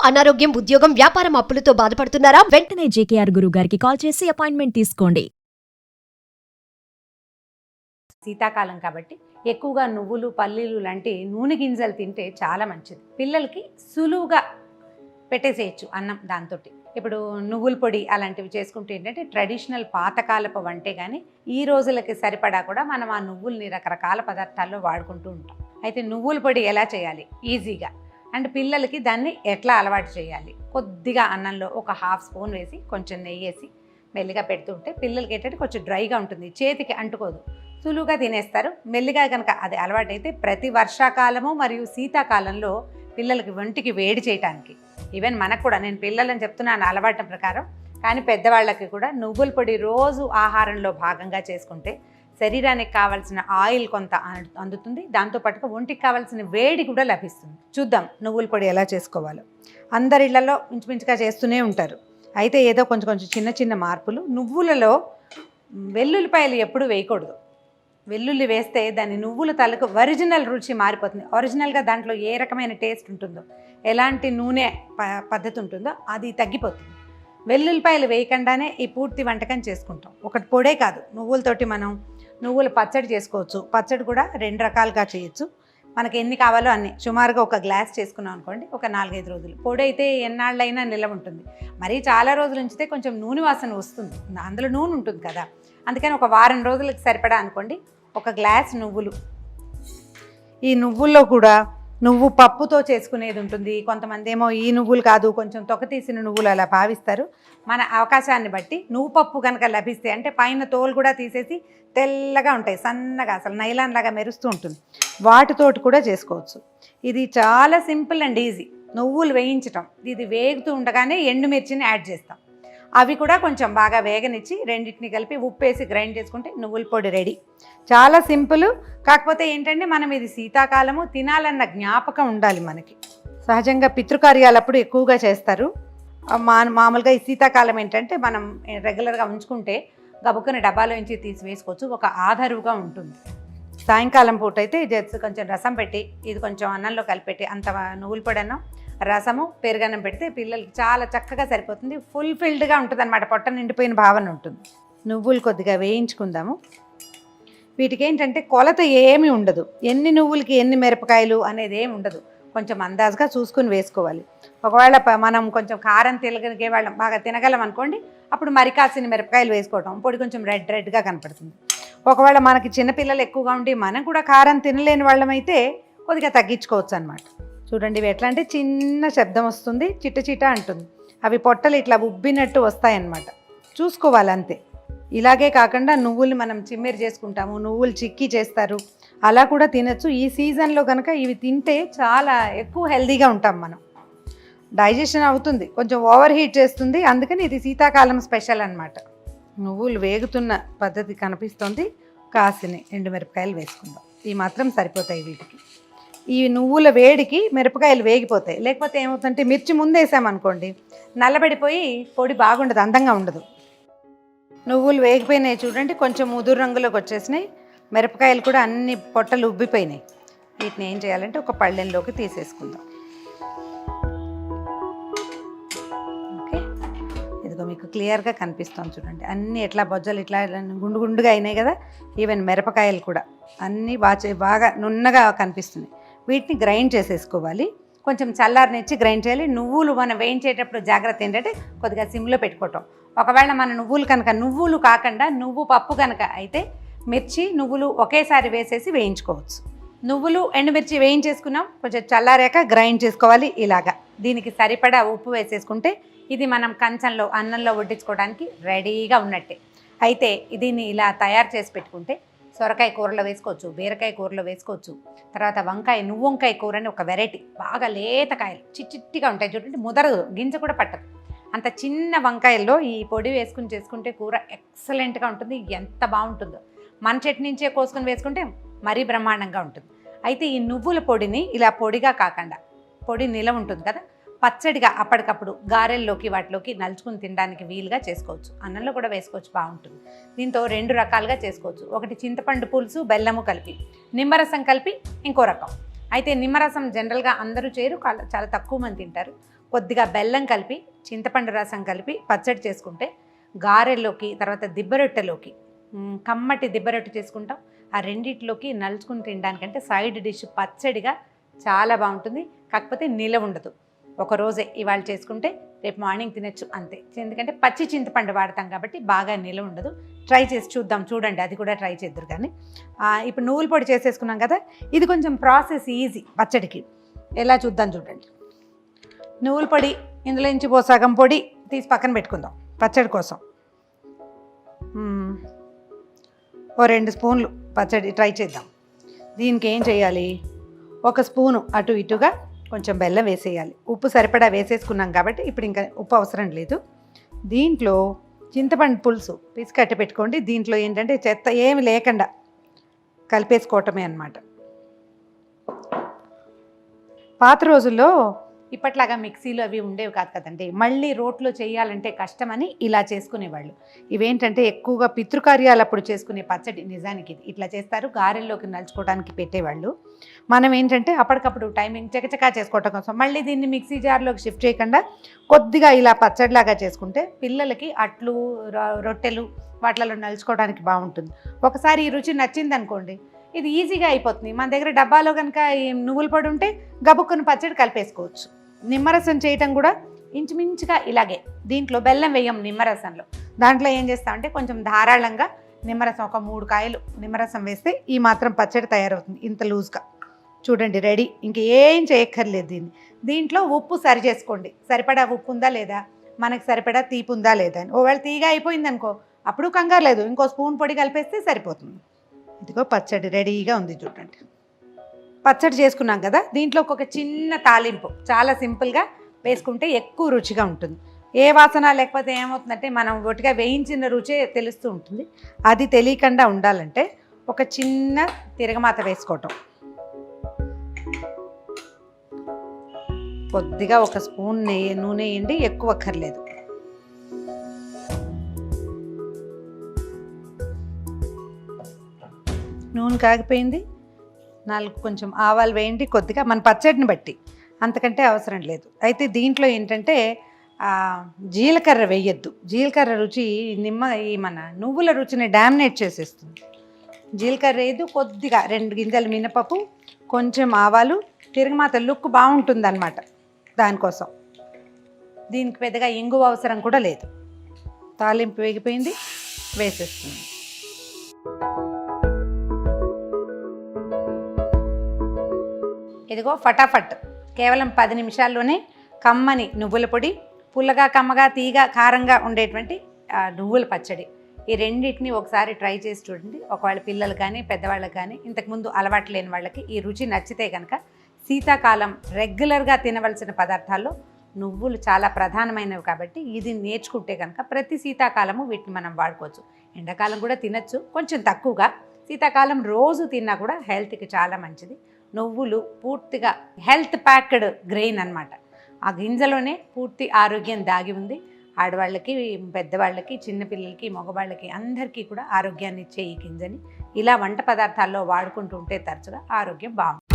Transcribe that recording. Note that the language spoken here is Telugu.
అనారోగ్యం, ఉద్యోగం, వ్యాపారం అప్పులతో బాధపడుతున్నారా? వెంటనే జేకేఆర్ గురువు గారికి కాల్ చేసి అపాయింట్మెంట్ తీసుకోండి. శీతాకాలం కాబట్టి ఎక్కువగా నువ్వులు, పల్లీలు లాంటి నూనె గింజలు తింటే చాలా మంచిది. పిల్లలకి సులువుగా పెట్టేసేయచ్చు అన్నం దాంతో. ఇప్పుడు నువ్వుల పొడి అలాంటివి చేసుకుంటే ఏంటంటే ట్రెడిషనల్ పాతకాలపు వంటే కానీ ఈ రోజులకి సరిపడా కూడా మనం ఆ నువ్వుల్ని రకరకాల పదార్థాల్లో వాడుకుంటూ ఉంటాం. అయితే నువ్వుల పొడి ఎలా చేయాలి ఈజీగా, అండ్ పిల్లలకి దాన్ని ఎట్లా అలవాటు చేయాలి, కొద్దిగా అన్నంలో ఒక హాఫ్ స్పూన్ వేసి కొంచెం నెయ్యి వేసి మెల్లిగా పెడుతుంటే పిల్లలకి ఏంటంటే కొంచెం డ్రైగా ఉంటుంది, చేతికి అంటుకోదు, సులువుగా తినేస్తారు. మెల్లిగా కనుక అది అలవాటైతే ప్రతి వర్షాకాలము మరియు శీతాకాలంలో పిల్లలకి ఒంటికి వేడి చేయడానికి, ఈవెన్ మనకు కూడా, నేను పిల్లలని చెప్తున్నాను అలవాటు ప్రకారం, కానీ పెద్దవాళ్ళకి కూడా నువ్వుల పొడి రోజు ఆహారంలో భాగంగా చేసుకుంటే శరీరానికి కావాల్సిన ఆయిల్ కొంత అందుతుంది, దాంతోపాటుగా ఒంటికి కావాల్సిన వేడి కూడా లభిస్తుంది. చూద్దాం నువ్వుల పొడి ఎలా చేసుకోవాలో. అందరి ఇళ్లలో ఇంచుమించుగా చేస్తూనే ఉంటారు, అయితే ఏదో కొంచెం కొంచెం చిన్న చిన్న మార్పులు. నువ్వులలో వెల్లుల్లిపాయలు ఎప్పుడు వేయకూడదు. వెల్లుల్లి వేస్తే దాని నువ్వుల తాలూకు ఒరిజినల్ రుచి మారిపోతుంది. ఒరిజినల్గా దాంట్లో ఏ రకమైన టేస్ట్ ఉంటుందో, ఎలాంటి నూనె పద్ధతి ఉంటుందో అది తగ్గిపోతుంది. వెల్లుల్లిపాయలు వేయకుండానే ఈ పూర్తి వంటకం చేసుకుంటాం. ఒకటి పొడే కాదు, నువ్వులతోటి మనం నువ్వుల పచ్చడి చేసుకోవచ్చు. పచ్చడి కూడా 2 రకాలుగా చేయొచ్చు. మనకి ఎన్ని కావాలో అన్ని, సుమారుగా ఒక గ్లాస్ చేసుకున్నాం అనుకోండి, ఒక 4-5 రోజులు. పొడి అయితే ఎన్నాళ్ళైనా నిల్వ ఉంటుంది. మరీ చాలా రోజులు ఉంచితే కొంచెం నూనె వాసన వస్తుంది, అందులో నూనె ఉంటుంది కదా, అందుకని ఒక వారం రోజులకు సరిపడా అనుకోండి. ఒక గ్లాస్ నువ్వులు, ఈ నువ్వుల్లో కూడా నువ్వు పప్పుతో చేసుకునేది ఉంటుంది. కొంతమంది ఏమో ఈ నువ్వులు కాదు, కొంచెం తొక్క తీసిన నువ్వులు అలా భావిస్తారు. మన అవకాశాన్ని బట్టి నువ్వు పప్పు కనుక లభిస్తే, అంటే పైన తోలు కూడా తీసేసి తెల్లగా ఉంటాయి, సన్నగా, అసలు నైలాన్ లాగా మెరుస్తూ ఉంటుంది, వాటితోటి కూడా చేసుకోవచ్చు. ఇది చాలా సింపుల్ అండ్ ఈజీ. నువ్వులు వేయించటం, ఇది వేగుతూ ఉండగానే ఎండుమిర్చిని యాడ్ చేస్తాం. అవి కూడా కొంచెం బాగా వేగనిచ్చి రెండింటిని కలిపి ఉప్పేసి గ్రైండ్ చేసుకుంటే నువ్వుల పొడి రెడీ. చాలా సింపుల్. కాకపోతే ఏంటంటే మనం ఇది శీతాకాలము తినాలన్న జ్ఞాపకం ఉండాలి మనకి. సహజంగా పితృకార్యాలప్పుడు ఎక్కువగా చేస్తారు. మామూలుగా ఈ శీతాకాలం ఏంటంటే మనం రెగ్యులర్గా ఉంచుకుంటే గబుక్కున డబ్బాలో నుంచి తీసి వేసుకోవచ్చు, ఒక ఆధారుగా ఉంటుంది. సాయంకాలం పూట అయితే ఇది కొంచెం రసం పెట్టి, ఇది కొంచెం అన్నంలో కలిపెట్టి, అంత నువ్వుల పొడి అన్నం, రసము, పెరుగన్నం పెడితే పిల్లలకి చాలా చక్కగా సరిపోతుంది. ఫుల్ఫిల్డ్గా ఉంటుంది అన్నమాట, పొట్ట నిండిపోయిన భావన ఉంటుంది. నువ్వులు కొద్దిగా వేయించుకుందాము. వీటికి ఏంటంటే కొలత ఏమీ ఉండదు, ఎన్ని నువ్వులకి ఎన్ని మిరపకాయలు అనేది ఏమి ఉండదు, కొంచెం అందాజుగా చూసుకుని వేసుకోవాలి. ఒకవేళ మనం కొంచెం కారం తినగలిగే వాళ్ళం, బాగా తినగలం అనుకోండి, అప్పుడు మరి కాసిన మిరపకాయలు వేసుకోవటం, పొడి కొంచెం రెడ్గా కనపడుతుంది. ఒకవేళ మనకి చిన్నపిల్లలు ఎక్కువగా ఉండి మనం కూడా కారం తినలేని వాళ్ళమైతే కొద్దిగా తగ్గించుకోవచ్చు అనమాట. చూడండి, ఇవి ఎట్లా అంటే చిన్న శబ్దం వస్తుంది, చిట్ట చిట్ట అంటుంది, అవి పొట్టలు ఇట్లా ఉబ్బినట్టు వస్తాయన్నమాట, చూసుకోవాలి అంతే. ఇలాగే కాకుండా నువ్వులు మనం చిమ్మెరి చేసుకుంటాము, నువ్వులు చిక్కీ చేస్తారు, అలా కూడా తినచ్చు. ఈ సీజన్లో కనుక ఇవి తింటే చాలా ఎక్కువ హెల్తీగా ఉంటాం మనం. డైజెషన్ అవుతుంది, కొంచెం ఓవర్ హీట్ చేస్తుంది, అందుకని ఇది శీతాకాలం స్పెషల్ అన్నమాట. నువ్వులు వేగుతున్న పద్ధతి కనిపిస్తుంది. కాసిన ఎండుమిరపకాయలు వేసుకుందాం, ఈ మాత్రం సరిపోతాయి వీటికి. ఈ నువ్వుల వేడికి మిరపకాయలు వేగిపోతాయి, లేకపోతే ఏమవుతుందంటే మిర్చి ముందేసామనుకోండి నల్లబడిపోయి పొడి బాగుండదు, అందంగా ఉండదు. నువ్వులు వేగిపోయినాయి చూడండి, కొంచెం ముదురు రంగులోకి వచ్చేసినాయి. మిరపకాయలు కూడా అన్ని పొట్టలు ఉబ్బిపోయినాయి. వీటిని ఏం చేయాలంటే ఒక పళ్ళెంలోకి తీసేసుకుందాం. ఓకే, ఇదిగో మీకు క్లియర్గా కనిపిస్తుంది చూడండి, అన్నీ ఎట్లా బొజ్జలు ఇట్లా గుండు గుండుగా అయినాయి కదా. ఈవెన్ మిరపకాయలు కూడా అన్నీ బాగా నున్నగా కనిపిస్తున్నాయి. వీటిని గ్రైండ్ చేసేసుకోవాలి, కొంచెం చల్లారనిచ్చి గ్రైండ్ చేయాలి. నువ్వులు మనం వేయించేటప్పుడు జాగ్రత్త ఏంటంటే కొద్దిగా సిమ్లో పెట్టుకోవటం. ఒకవేళ మన నువ్వులు కనుక నువ్వులు కాకుండా నువ్వు పప్పు కనుక అయితే మిర్చి నువ్వులు ఒకేసారి వేసేసి వేయించుకోవచ్చు. నువ్వులు ఎండుమిర్చి వేయించేసుకున్నాం, కొంచెం చల్లారాక గ్రైండ్ చేసుకోవాలి ఇలాగా. దీనికి సరిపడా ఉప్పు వేసేసుకుంటే ఇది మనం కంచంలో అన్నంలో వడ్డించుకోవడానికి రెడీగా ఉన్నట్టే. అయితే దీన్ని ఇలా తయారు చేసి పెట్టుకుంటే సొరకాయ కూరలో వేసుకోవచ్చు, బీరకాయ కూరలో వేసుకోవచ్చు, తర్వాత నువ్వు వంకాయ కూర అని ఒక వెరైటీ, బాగా లేత కాయలు చిట్టిగా ఉంటాయి చూడండి, ముదరదు, గింజ కూడా పట్టదు, అంత చిన్న వంకాయల్లో ఈ పొడి వేసుకుని చేసుకుంటే కూర ఎక్సలెంట్గా ఉంటుంది. ఎంత బాగుంటుందో, మన చెట్టు నుంచే కోసుకొని వేసుకుంటే మరీ బ్రహ్మాండంగా ఉంటుంది. అయితే ఈ నువ్వుల పొడిని ఇలా పొడిగా కాకుండా, పొడి నిలవ ఉంటుంది కదా, పచ్చడిగా అప్పటికప్పుడు గారెల్లోకి వాటిలోకి నలుచుకుని తినడానికి వీలుగా చేసుకోవచ్చు. అన్నంలో కూడా వేసుకోవచ్చు, బాగుంటుంది. దీంతో 2 రకాలుగా చేసుకోవచ్చు. ఒకటి చింతపండు పులుసు బెల్లము కలిపి, నిమ్మరసం కలిపి ఇంకో రకం. అయితే నిమ్మరసం జనరల్గా అందరూ చేయరు, చాలా తక్కువ మంది తింటారు. కొద్దిగా బెల్లం కలిపి చింతపండు రసం కలిపి పచ్చడి చేసుకుంటే గారెల్లోకి తర్వాత దిబ్బరొట్టెలోకి కమ్మటి దిబ్బరొట్టె చేసుకుంటాం. ఆ రెండిట్లోకి నలుచుకుని తినడానికంటే సైడ్ డిష్ పచ్చడిగా చాలా బాగుంటుంది. కాకపోతే నిలవ ఉండదు. ఒక రోజే ఇవాళ చేసుకుంటే రేపు మార్నింగ్ తినచ్చు అంతే. ఎందుకంటే పచ్చి చింతపండు వాడతాం కాబట్టి బాగా నిలవ ఉండదు. ట్రై చేసి చూద్దాం, చూడండి, అది కూడా ట్రై చేద్దరు. కానీ ఇప్పుడు నువ్వుల పొడి చేసేసుకున్నాం కదా, ఇది కొంచెం ప్రాసెస్ ఈజీ పచ్చడికి. ఎలా చూద్దాం చూడండి. నువ్వుల పొడి ఇందులో నుంచి సగం పొడి తీసి పక్కన పెట్టుకుందాం పచ్చడి కోసం. ఓ 2 స్పూన్లు పచ్చడి ట్రై చేద్దాం. దీనికి ఏం చేయాలి, 1 స్పూను అటు ఇటుగా కొంచెం బెల్లం వేసేయాలి. ఉప్పు సరిపడా వేసేసుకున్నాం కాబట్టి ఇప్పుడు ఇంకా ఉప్పు అవసరం లేదు. దీంట్లో చింతపండు పులుసు పిసికట్టి పెట్టుకోండి. దీంట్లో ఏంటంటే చెత్త ఏమి లేకుండా కలిపేసుకోవటమే అన్నమాట. పాత రోజుల్లో ఇప్పట్లాగా మిక్సీలు అవి ఉండేవి కాదు కదండి. మళ్ళీ రోట్లో చేయాలంటే కష్టమని ఇలా చేసుకునేవాళ్ళు. ఇవేంటంటే ఎక్కువగా పితృకార్యాలు అప్పుడు చేసుకునే పచ్చడి. నిజానికి ఇది ఇట్లా చేస్తారు, గారెల్లోకి నలుచుకోవడానికి పెట్టేవాళ్ళు. మనం ఏంటంటే అప్పటికప్పుడు టైమింగ్ చకచకా చేసుకోవటం కోసం మళ్ళీ దీన్ని మిక్సీ జార్లోకి షిఫ్ట్ చేయకుండా కొద్దిగా ఇలా పచ్చడిలాగా చేసుకుంటే పిల్లలకి అట్లు రొట్టెలు వాటిలలో నలుచుకోవడానికి బాగుంటుంది. ఒకసారి ఈ రుచి నచ్చింది అనుకోండి, ఇది ఈజీగా అయిపోతుంది. మన దగ్గర డబ్బాలో కనుక నువ్వుల పొడి ఉంటే గబుక్కుని పచ్చడి కలిపేసుకోవచ్చు. నిమ్మరసం చేయటం కూడా ఇంచుమించుగా ఇలాగే. దీంట్లో బెల్లం వేయం నిమ్మరసంలో. దాంట్లో ఏం చేస్తామంటే కొంచెం ధారాళంగా నిమ్మరసం, ఒక 3 కాయలు నిమ్మరసం వేస్తే ఈ మాత్రం పచ్చడి తయారవుతుంది. ఇంత లూజ్గా చూడండి, రెడీ. ఇంకేం చేయక్కర్లేదు. దీంట్లో ఉప్పు సరి చేసుకోండి. సరిపడా ఉప్పు ఉందా లేదా, మనకు సరిపడా తీపి ఉందా లేదా అని. ఒకవేళ తీగా అయిపోయింది అనుకో, అప్పుడు కంగారు లేదు, ఇంకో స్పూన్ పొడి కలిపేస్తే సరిపోతుంది. ఇదిగో పచ్చడి రెడీగా ఉంది చూడండి. పచ్చడి చేసుకున్నాం కదా, దీంట్లో ఒక చిన్న తాలింపు చాలా సింపుల్గా వేసుకుంటే ఎక్కువ రుచిగా ఉంటుంది. ఏ వాసన లేకపోతే ఏమవుతుందంటే మనం ఒట్టిగా వేయించిన రుచే తెలుస్తూ ఉంటుంది. అది తెలియకుండా ఉండాలంటే ఒక చిన్న తిరగమాత వేసుకోవటం. కొద్దిగా 1 స్పూన్ నూనె వేయండి, ఎక్కువ అక్కర్లేదు. నూనె కాగిపోయింది. 4 కొంచెం ఆవాలు వేయండి, కొద్దిగా మన పచ్చడిని బట్టి, అంతకంటే అవసరం లేదు. అయితే దీంట్లో ఏంటంటే జీలకర్ర వేయద్దు. జీలకర్ర రుచి ఈ మన నువ్వుల రుచిని డామినేట్ చేసేస్తుంది. జీలకర్ర వేయద్దు. కొద్దిగా 2 గింజలు మినపప్పు, కొంచెం ఆవాలు, తిరగమాత లుక్ బాగుంటుంది అన్నమాట. దానికోసం దీనికి పెద్దగా ఇంగువ అవసరం కూడా లేదు. తాలింపు వేగిపోయింది, వేసేస్తుంది. ఇదిగో ఫటాఫట్ కేవలం 10 నిమిషాల్లోనే కమ్మని నువ్వుల పొడి, పుల్లగా కమ్మగా తీగా కారంగా ఉండేటువంటి నువ్వుల పచ్చడి. ఈ రెండింటిని ఒకసారి ట్రై చేసి చూడండి. ఒకవేళ పిల్లలు కానీ పెద్దవాళ్ళకి కానీ ఇంతకుముందు అలవాటు లేని వాళ్ళకి ఈ రుచి నచ్చితే కనుక శీతాకాలం రెగ్యులర్గా తినవలసిన పదార్థాల్లో నువ్వులు చాలా ప్రధానమైనవి కాబట్టి ఇది నేర్చుకుంటే కనుక ప్రతి శీతాకాలము వీటిని మనం వాడుకోవచ్చు. ఎండాకాలం కూడా తినచ్చు, కొంచెం తక్కువగా. శీతాకాలం రోజు తిన్నా కూడా హెల్త్కి చాలా మంచిది. నువ్వులు పూర్తిగా హెల్త్ ప్యాక్డ్ గ్రెయిన్ అన్నమాట. ఆ గింజలోనే పూర్తి ఆరోగ్యం దాగి ఉంది. ఆడవాళ్ళకి, పెద్దవాళ్ళకి, చిన్నపిల్లలకి, మగవాళ్ళకి అందరికీ కూడా ఆరోగ్యాన్ని ఇచ్చే ఈ గింజని ఇలా వంట పదార్థాల్లో వాడుకుంటూ ఉంటే తరచుగా ఆరోగ్యం బాగుంటుంది.